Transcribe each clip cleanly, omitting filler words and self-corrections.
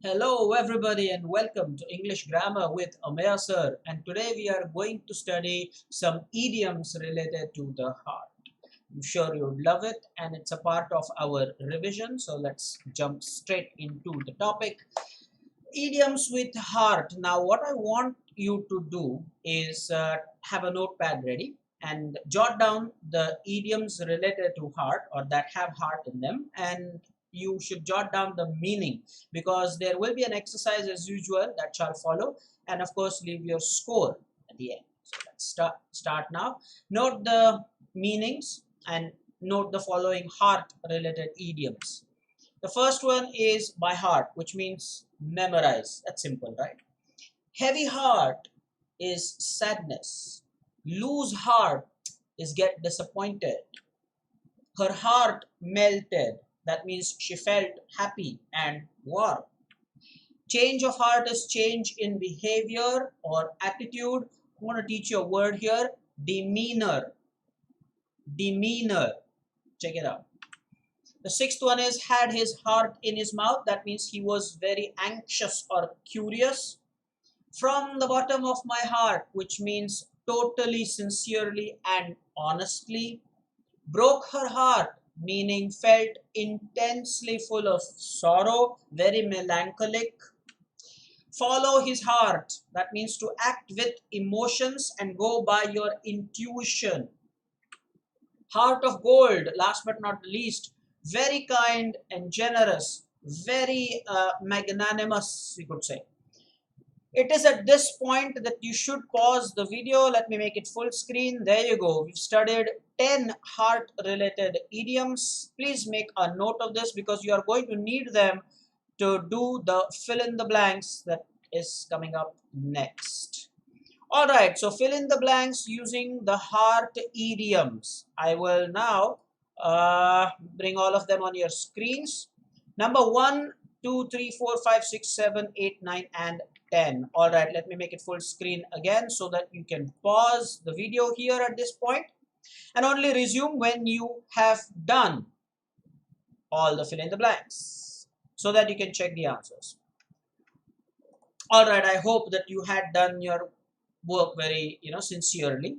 Hello everybody and welcome to English Grammar with Ameya sir, and today we are going to study some idioms related to the heart. I'm sure you'd love it and it's a part of our revision, so let's jump straight into the topic. Idioms with heart. Now what I want you to do is have a notepad ready and jot down the idioms related to heart or that have heart in them, and you should jot down the meaning because there will be an exercise as usual that shall follow, and of course leave your score at the end. So let's start now. Note the meanings and note the following heart related idioms. The first one is by heart, which means memorize. That's simple, right? Heavy heart is sadness. Lose heart is get disappointed. Her heart melted. That means she felt happy and warm. Change of heart is change in behavior or attitude. I want to teach you a word here. Demeanor. Demeanor. Check it out. The sixth one is had his heart in his mouth. That means he was very anxious or curious. From the bottom of my heart, which means totally, sincerely and honestly. Broke her heart, meaning felt intensely full of sorrow, very melancholic. Follow his heart. That means to act with emotions and go by your intuition. Heart of gold, last but not least, very kind and generous, very magnanimous, we could say. It is at this point that you should pause the video. Let me make it full screen. There you go. We've studied 10 heart related idioms. Please make a note of this because you are going to need them to do the fill in the blanks that is coming up next. Alright, so fill in the blanks using the heart idioms. I will now bring all of them on your screens. Number 1, 2, 3, 4, 5, 6, 7, 8, 9, and 10. Alright, let me make it full screen again so that you can pause the video here at this point and only resume when you have done all the fill in the blanks so that you can check the answers. Alright, I hope that you had done your work very sincerely.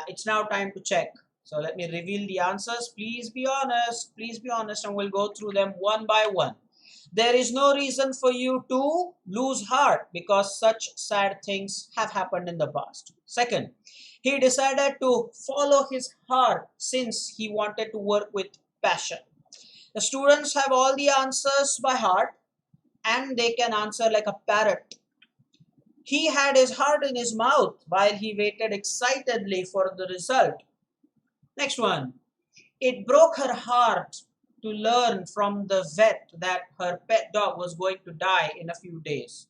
It's now time to check. So let me reveal the answers. Please be honest, and we'll go through them one by one. There is no reason for you to lose heart because such sad things have happened in the past. Second, he decided to follow his heart since he wanted to work with passion. The students have all the answers by heart and they can answer like a parrot. He had his heart in his mouth while he waited excitedly for the result. Next one. It broke her heart to learn from the vet that her pet dog was going to die in a few days.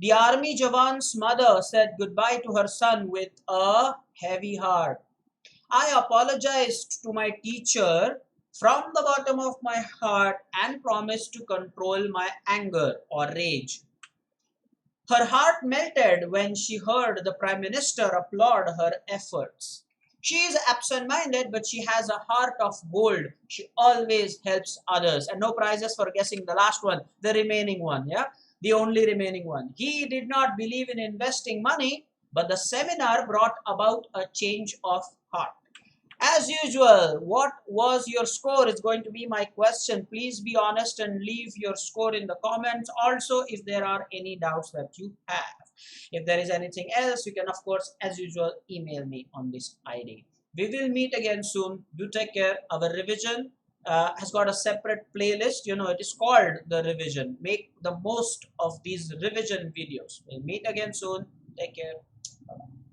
The army Jawan's mother said goodbye to her son with a heavy heart. I apologized to my teacher from the bottom of my heart and promised to control my anger or rage. Her heart melted when she heard the Prime Minister applaud her efforts. She is absent-minded, but she has a heart of gold. She always helps others. And no prizes for guessing the last one, the remaining one, yeah? The only remaining one. He did not believe in investing money, but the seminar brought about a change of heart. As usual, what was your score is going to be my question. Please be honest and leave your score in the comments. Also, if there are any doubts that you have. If there is anything else, you can, of course, as usual, email me on this ID. We will meet again soon. Do take care. Our revision has got a separate playlist. It is called the revision. Make the most of these revision videos. We'll meet again soon. Take care. Bye-bye.